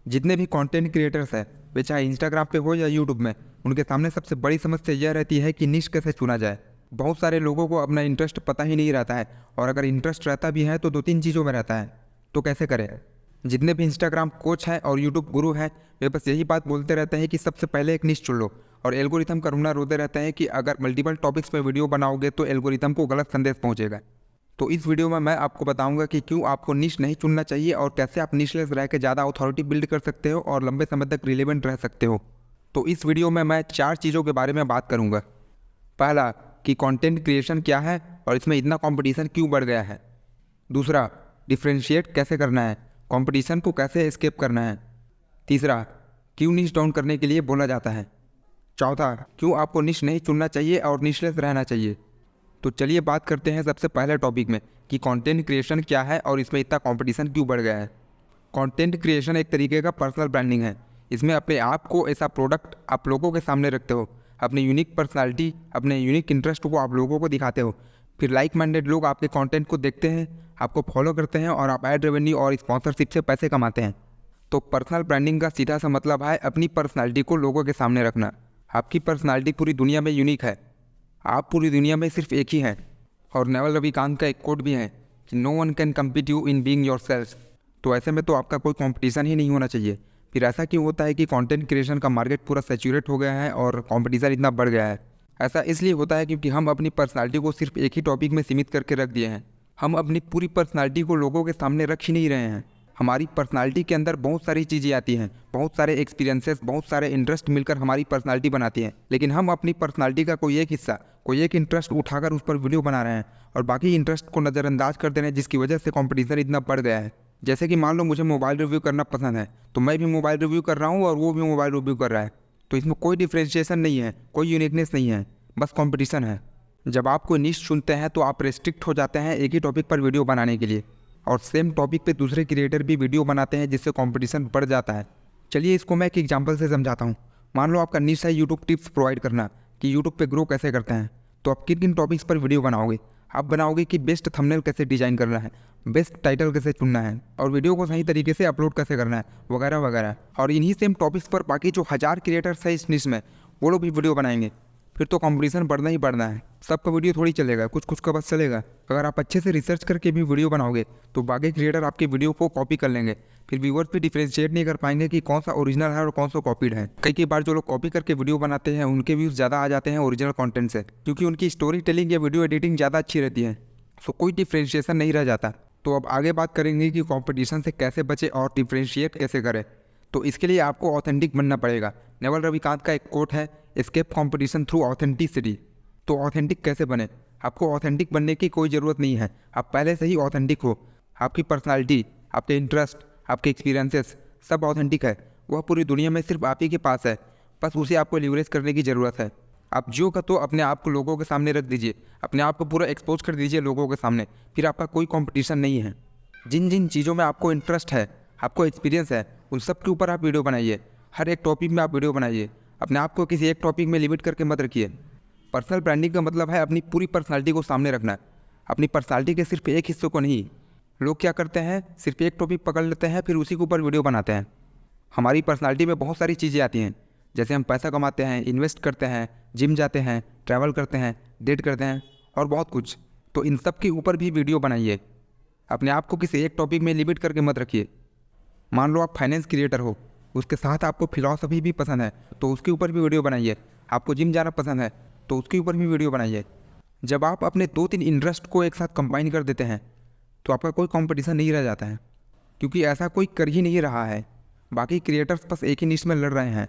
जितने भी content creators हैं, वे चाहे इंस्टाग्राम पे हो या यूट्यूब में, उनके सामने सबसे बड़ी समस्या यह रहती है कि निश कैसे चुना जाए। बहुत सारे लोगों को अपना इंटरेस्ट पता ही नहीं रहता है, और अगर इंटरेस्ट रहता भी है तो 2-3 चीज़ों में रहता है। तो कैसे करें? जितने भी इंस्टाग्राम कोच हैं और यूट्यूब गुरु हैं, वे बस यही बात बोलते रहते हैं कि सबसे पहले एक निश चुन लो, और एल्गोरिथम का रोना रोते रहते हैं कि अगर मल्टीपल टॉपिक्स पे वीडियो बनाओगे तो एल्गोरिथम को गलत संदेश पहुंचेगा। तो इस वीडियो में मैं आपको बताऊंगा कि क्यों आपको निश नहीं चुनना चाहिए और कैसे आप निशलेस रह के ज़्यादा अथॉरिटी बिल्ड कर सकते हो और लंबे समय तक रिलेवेंट रह सकते हो। तो इस वीडियो में मैं 4 चीज़ों के बारे में बात करूंगा। पहला, कि कंटेंट क्रिएशन क्या है और इसमें इतना कंपटीशन क्यों बढ़ गया है। दूसरा, डिफ्रेंशिएट कैसे करना है, कंपटीशन को कैसे एस्केप करना है। तीसरा, क्यों निश डाउन करने के लिए बोला जाता है। चौथा, क्यों आपको निश नहीं चुनना चाहिए और निशलेस रहना चाहिए। तो चलिए बात करते हैं सबसे पहले टॉपिक में कि कंटेंट क्रिएशन क्या है और इसमें इतना कंपटीशन क्यों बढ़ गया है। कंटेंट क्रिएशन एक तरीके का पर्सनल ब्रांडिंग है। इसमें अपने आप को ऐसा प्रोडक्ट आप लोगों के सामने रखते हो, अपनी यूनिक पर्सनालिटी, अपने यूनिक इंटरेस्ट को आप लोगों को दिखाते हो। फिर लाइक माइंडेड लोग आपके कंटेंट को देखते हैं, आपको फॉलो करते हैं और आप एड रेवेन्यू और स्पॉन्सरशिप से पैसे कमाते हैं। तो पर्सनल ब्रांडिंग का सीधा सा मतलब है अपनी पर्सनालिटी को लोगों के सामने रखना। आपकी पर्सनालिटी पूरी दुनिया में यूनिक है, आप पूरी दुनिया में सिर्फ एक ही हैं। और नेवल रविकांत का एक कोट भी है कि no one can compete you in being yourself. तो ऐसे में तो आपका कोई कंपटीशन ही नहीं होना चाहिए। फिर ऐसा क्यों होता है कि कंटेंट क्रिएशन का मार्केट पूरा सैचुरेट हो गया है और कंपटीशन इतना बढ़ गया है? ऐसा इसलिए होता है क्योंकि हम अपनी पर्सनालिटी को सिर्फ एक ही टॉपिक में सीमित करके रख दिए हैं। हम अपनी पूरी पर्सनालिटी को लोगों के सामने रख ही नहीं रहे हैं। हमारी पर्सनालिटी के अंदर बहुत सारी चीज़ें आती हैं, बहुत सारे एक्सपीरियंसेस, बहुत सारे इंटरेस्ट मिलकर हमारी पर्सनालिटी बनाती हैं। लेकिन हम अपनी पर्सनालिटी का कोई एक हिस्सा, कोई एक इंटरेस्ट उठाकर उस पर वीडियो बना रहे हैं और बाकी इंटरेस्ट को नज़रअंदाज कर दे रहे हैं, जिसकी वजह से कंपटीशन इतना बढ़ गया है। जैसे कि मान लो मुझे मोबाइल रिव्यू करना पसंद है, तो मैं भी मोबाइल रिव्यू कर रहा हूँ और वो भी मोबाइल रिव्यू कर रहा है। तो इसमें कोई डिफ्रेंशिएशन नहीं है, कोई यूनिकनेस नहीं है, बस कंपटीशन है। जब आप कोई निश चुनते हैं तो आप रेस्ट्रिक्ट हो जाते हैं एक ही टॉपिक पर वीडियो बनाने के लिए, और सेम टॉपिक पे दूसरे क्रिएटर भी वीडियो बनाते हैं, जिससे कंपटीशन बढ़ जाता है। चलिए इसको मैं एक एग्जांपल से समझाता हूँ। मान लो आपका निश है यूट्यूब टिप्स प्रोवाइड करना, कि यूट्यूब पे ग्रो कैसे करते हैं। तो आप किन किन टॉपिक्स पर वीडियो बनाओगे? आप बनाओगे कि बेस्ट थंबनेल कैसे डिजाइन करना है, बेस्ट टाइटल कैसे चुनना है, और वीडियो को सही तरीके से अपलोड कैसे करना है, वगैरह वगैरह। और इन्हीं सेम टॉपिक्स पर बाकी जो 1000 क्रिएटर्स है इस निश में, वो लोग भी वीडियो बनाएंगे। फिर तो कंपटीशन बढ़ना ही बढ़ना है। सबका वीडियो थोड़ी चलेगा, कुछ कुछ का बस चलेगा। अगर आप अच्छे से रिसर्च करके भी वीडियो बनाओगे तो बाकी क्रिएटर आपके वीडियो को कॉपी कर लेंगे। फिर व्यूअर्स भी डिफ्रेंशिएट नहीं कर पाएंगे कि कौन सा ओरिजिनल है और कौन सा कॉपीड है। कई बार जो लोग कॉपी करके वीडियो बनाते हैं उनके व्यूज़ ज़्यादा आ जाते हैं ओरिजिनल कंटेंट से, क्योंकि उनकी स्टोरी टेलिंग या वीडियो एडिटिंग ज़्यादा अच्छी रहती है। सो कोई डिफ्रेंशिएशन नहीं रह जाता। तो अब आगे बात करेंगे कि कॉम्पिटिशन से कैसे बचे और डिफ्रेंशिएट कैसे करें। तो इसके लिए आपको ऑथेंटिक बनना पड़ेगा। नेवल रविकांत का एक कोट है, एस्केप कंपटीशन थ्रू ऑथेंटिसिटी। तो ऑथेंटिक कैसे बने? आपको ऑथेंटिक बनने की कोई ज़रूरत नहीं है, आप पहले से ही ऑथेंटिक हो। आपकी पर्सनालिटी, आपके इंटरेस्ट, आपके एक्सपीरियंसेस सब ऑथेंटिक है। वह पूरी दुनिया में सिर्फ आप ही के पास है, बस उसे आपको लीवरेज करने की ज़रूरत है। आप जो का तो अपने आप को लोगों के सामने रख दीजिए, अपने आप को पूरा एक्सपोज कर दीजिए लोगों के सामने। फिर आपका कोई कंपटीशन नहीं है। जिन जिन चीज़ों में आपको इंटरेस्ट है, आपको एक्सपीरियंस है, उन सब के ऊपर आप वीडियो बनाइए। हर एक टॉपिक में आप वीडियो बनाइए। अपने आप को किसी एक टॉपिक में लिमिट करके मत रखिए। पर्सनल ब्रांडिंग का मतलब है अपनी पूरी पर्सनालिटी को सामने रखना, अपनी पर्सनालिटी के सिर्फ एक हिस्से को नहीं। लोग क्या करते हैं, सिर्फ एक टॉपिक पकड़ लेते हैं, फिर उसी के ऊपर वीडियो बनाते हैं। हमारी पर्सनालिटी में बहुत सारी चीज़ें आती हैं, जैसे हम पैसा कमाते हैं, इन्वेस्ट करते हैं, जिम जाते हैं, ट्रैवल करते हैं, डेट करते हैं और बहुत कुछ। तो इन सब के ऊपर भी वीडियो बनाइए। अपने आप को किसी एक टॉपिक में लिमिट करके मत रखिए। मान लो आप फाइनेंस क्रिएटर हो, उसके साथ आपको फिलॉसफी भी पसंद है, तो उसके ऊपर भी वीडियो बनाइए। आपको जिम जाना पसंद है तो उसके ऊपर भी वीडियो बनाइए। जब आप अपने 2-3 इंटरेस्ट को एक साथ कंबाइन कर देते हैं तो आपका कोई कंपटीशन नहीं रह जाता है, क्योंकि ऐसा कोई कर ही नहीं रहा है। बाकी क्रिएटर्स बस एक ही निश में लड़ रहे हैं।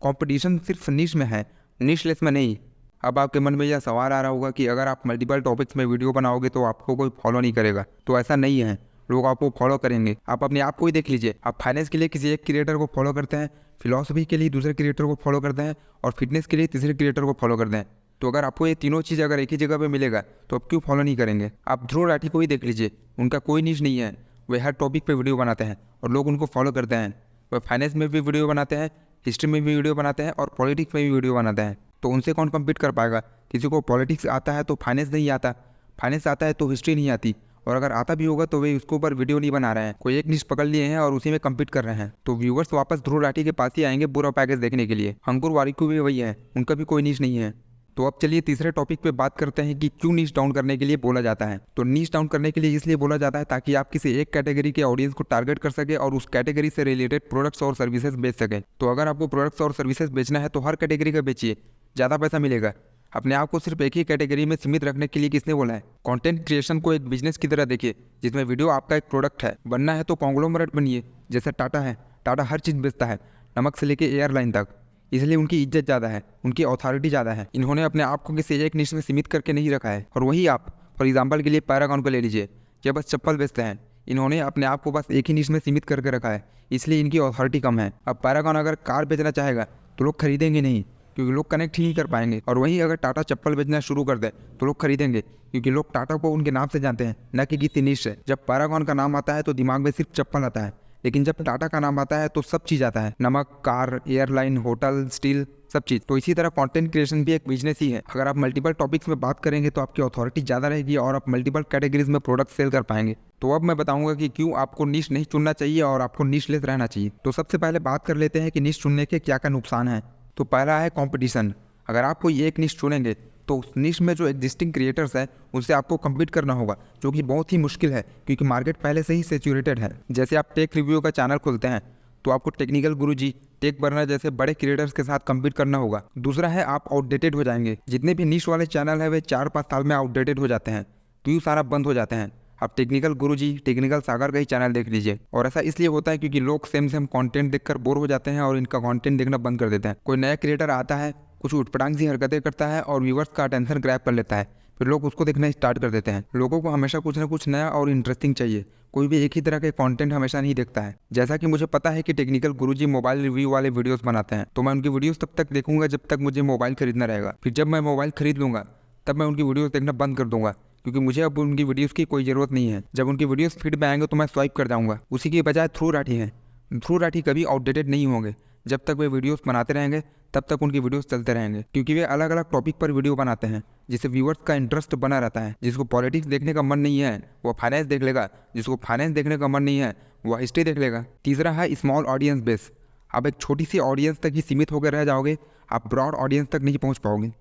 कंपटीशन सिर्फ निश में है, निशलेस में नहीं। अब आपके मन में यह सवाल आ रहा होगा कि अगर आप मल्टीपल टॉपिक्स में वीडियो बनाओगे तो आपको कोई फॉलो नहीं करेगा। तो ऐसा नहीं है, लोग आपको फॉलो करेंगे। आप अपने आप को ही देख लीजिए। आप फाइनेंस के लिए किसी एक क्रिएटर को फॉलो करते हैं, फिलॉसफी के लिए दूसरे क्रिएटर को फॉलो करते हैं, और फिटनेस के लिए तीसरे क्रिएटर को फॉलो करते हैं। तो अगर आपको ये तीनों चीज़ अगर एक ही जगह पे मिलेगा तो आप क्यों फॉलो नहीं करेंगे? आप ध्रुव राठी को ही देख लीजिए, उनका कोई निश नहीं है। वे हर टॉपिक पे वीडियो बनाते हैं और लोग उनको फॉलो करते हैं। वह फाइनेंस में भी वीडियो बनाते हैं, हिस्ट्री में भी वीडियो बनाते हैं और पॉलिटिक्स में भी वीडियो बनाते हैं। तो उनसे कौन कम्पीट कर पाएगा? किसी को पॉलिटिक्स आता है तो फाइनेंस नहीं आता, फाइनेंस आता है तो हिस्ट्री नहीं आती, और अगर आता भी होगा तो वे उसके ऊपर वीडियो नहीं बना रहे हैं, कोई एक निश पकड़ लिए हैं और उसी में कम्पीट कर रहे हैं। तो व्यूवर्स वापस ध्रुव राठी के पास ही आएंगे पूरा पैकेज देखने के लिए। अंकुर वारिकू भी वही है, उनका भी कोई निश नहीं है। तो अब चलिए तीसरे टॉपिक पे बात करते हैं कि क्यों नीच डाउन करने के लिए बोला जाता है। तो नीच डाउन करने के लिए इसलिए बोला जाता है ताकि आप किसी एक कैटेगरी के ऑडियंस को टारगेट कर सके और उस कैटेगरी से रिलेटेड प्रोडक्ट्स और सर्विसेज बेच सके। तो अगर आपको प्रोडक्ट्स और सर्विसेज बेचना है तो हर कैटेगरी का बेचिए, ज़्यादा पैसा मिलेगा। अपने आप को सिर्फ एक ही कैटेगरी में सीमित रखने के लिए किसने बोला है? कंटेंट क्रिएशन को एक बिजनेस की तरह देखिए, जिसमें वीडियो आपका एक प्रोडक्ट है। बनना है तो कॉन्ग्लोमरेट बनिए, जैसे टाटा है। टाटा हर चीज़ बेचता है, नमक से लेके एयरलाइन तक, इसलिए उनकी इज्जत ज़्यादा है, उनकी अथॉरिटी ज़्यादा है। इन्होंने अपने आप को किसी एक निश में सीमित करके नहीं रखा है। और वही आप फॉर एग्जांपल के लिए पैरागॉन को ले लीजिए, ये बस चप्पल बेचते हैं। इन्होंने अपने आप को बस एक ही निश में सीमित करके रखा है, इसलिए इनकी अथॉरिटी कम है। अब पैरागॉन अगर कार बेचना चाहेगा तो लोग खरीदेंगे नहीं, क्योंकि लोग कनेक्ट ही नहीं कर पाएंगे। और वहीं अगर टाटा चप्पल बेचना शुरू कर दे तो लोग खरीदेंगे, क्योंकि लोग टाटा को उनके नाम से जानते हैं, न कि किसी निश से। जब पैरागॉन का नाम आता है तो दिमाग में सिर्फ चप्पल आता है, लेकिन जब टाटा का नाम आता है तो सब चीज़ आता है, नमक, कार, एयरलाइन, होटल, स्टील, सब चीज़। तो इसी तरह कंटेंट क्रिएशन भी एक बिजनेस ही है। अगर आप मल्टीपल टॉपिक्स में बात करेंगे तो आपकी अथॉरिटी ज़्यादा रहेगी और आप मल्टीपल कैटेगरीज में प्रोडक्ट सेल कर पाएंगे। तो अब मैं बताऊंगा कि क्यों आपको निश नहीं चुनना चाहिए और आपको निश लेस रहना चाहिए। तो सबसे पहले बात कर लेते हैं कि निश चुनने के क्या क्या नुकसान है। तो पहला है कॉम्पिटिशन। अगर आप कोई एक निश चुनेंगे तो उस निश में जो एग्जिस्टिंग क्रिएटर्स हैं उनसे आपको कम्पीट करना होगा, जो कि बहुत ही मुश्किल है, क्योंकि मार्केट पहले से ही सेचुरेटेड है। जैसे आप टेक रिव्यू का चैनल खोलते हैं तो आपको टेक्निकल गुरुजी, टेक बर्नर जैसे बड़े क्रिएटर्स के साथ कम्पीट करना होगा। दूसरा है आप आउटडेटेड हो जाएंगे। जितने भी निश वाले चैनल है वे 4-5 साल में आउटडेटेड हो जाते हैं, व्यू सारा बंद हो जाते हैं। आप टेक्निकल गुरुजी, टेक्निकल सागर का ही चैनल देख लीजिए। और ऐसा इसलिए होता है क्योंकि लोग सेम कंटेंट देखकर बोर हो जाते हैं और इनका कंटेंट देखना बंद कर देते हैं। कोई नया क्रिएटर आता है, कुछ उटपटांग सी हरकतें करता है और व्यूवर्स का अटेंशन ग्रैब कर लेता है, फिर लोग उसको देखना स्टार्ट कर देते हैं। लोगों को हमेशा कुछ ना कुछ नया और इंटरेस्टिंग चाहिए, कोई भी एक ही तरह के कंटेंट हमेशा नहीं देखता है। जैसा कि मुझे पता है कि टेक्निकल गुरुजी मोबाइल रिव्यू वाले वीडियोस बनाते हैं, तो मैं उनकी वीडियोस तब तक देखूंगा जब तक मुझे मोबाइल खरीदना रहेगा। फिर जब मैं मोबाइल खरीद लूंगा तब मैं उनकी वीडियोस देखना बंद कर दूंगा, क्योंकि मुझे अब उनकी वीडियोस की कोई ज़रूरत नहीं है। जब उनकी वीडियोस फीड में आएंगे तो मैं स्वाइप कर जाऊंगा। उसी की बजाय ध्रुव राठी हैं। ध्रुव राठी कभी आउटडेटेड नहीं होंगे। जब तक वे वीडियोस बनाते रहेंगे तब तक उनकी वीडियोस चलते रहेंगे, क्योंकि वे अलग अलग टॉपिक पर वीडियो बनाते हैं, जिससे व्यूअर्स का इंटरेस्ट बना रहता है। जिसको पॉलिटिक्स देखने का मन नहीं है वो फाइनेंस देख लेगा, जिसको फाइनेंस देखने का मन नहीं है वह हिस्ट्री देख लेगा। तीसरा है स्मॉल ऑडियंस बेस। आप एक छोटी सी ऑडियंस तक ही सीमित होकर रह जाओगे, आप ब्रॉड ऑडियंस तक नहीं पहुँच पाओगे।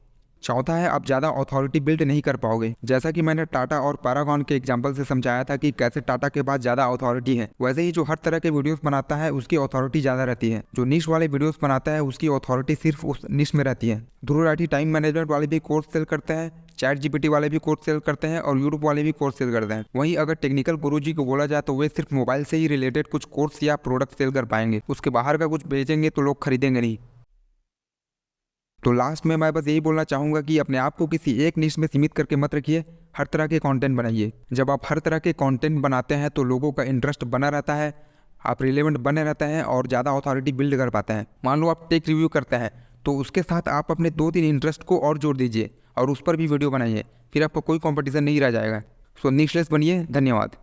चौथा है आप ज़्यादा अथॉरिटी बिल्ड नहीं कर पाओगे। जैसा कि मैंने टाटा और पैरागॉन के एग्जांपल से समझाया था कि कैसे टाटा के पास ज़्यादा अथॉरिटी है, वैसे ही जो हर तरह के वीडियोस बनाता है उसकी अथॉरिटी ज़्यादा रहती है। जो निश वाले वीडियोस बनाता है उसकी अथॉरिटी सिर्फ उस निश में रहती है। ध्रुव राठी टाइम मैनेजमेंट वाले भी कोर्स सेल करते हैं, चैट जीपीटी वाले भी कोर्स सेल करते हैं और यूट्यूब वाले भी कोर्स सेल करते हैं। वहीं अगर टेक्निकल गुरुजी को बोला जाए तो वे सिर्फ मोबाइल से ही रिलेटेड कुछ कोर्स या प्रोडक्ट सेल कर पाएंगे, उसके बाहर का कुछ बेचेंगे तो लोग खरीदेंगे नहीं। तो लास्ट में मैं बस यही बोलना चाहूँगा कि अपने आप को किसी एक निश में सीमित करके मत रखिए, हर तरह के कंटेंट बनाइए। जब आप हर तरह के कंटेंट बनाते हैं तो लोगों का इंटरेस्ट बना रहता है, आप रिलेवेंट बने रहते हैं और ज़्यादा अथॉरिटी बिल्ड कर पाते हैं। मान लो आप टेक रिव्यू करते हैं तो उसके साथ आप अपने 2-3 इंटरेस्ट को और जोड़ दीजिए और उस पर भी वीडियो बनाइए, फिर आपको कोई कॉम्पिटिशन नहीं रह जाएगा। सो निशलेस बनिए। धन्यवाद।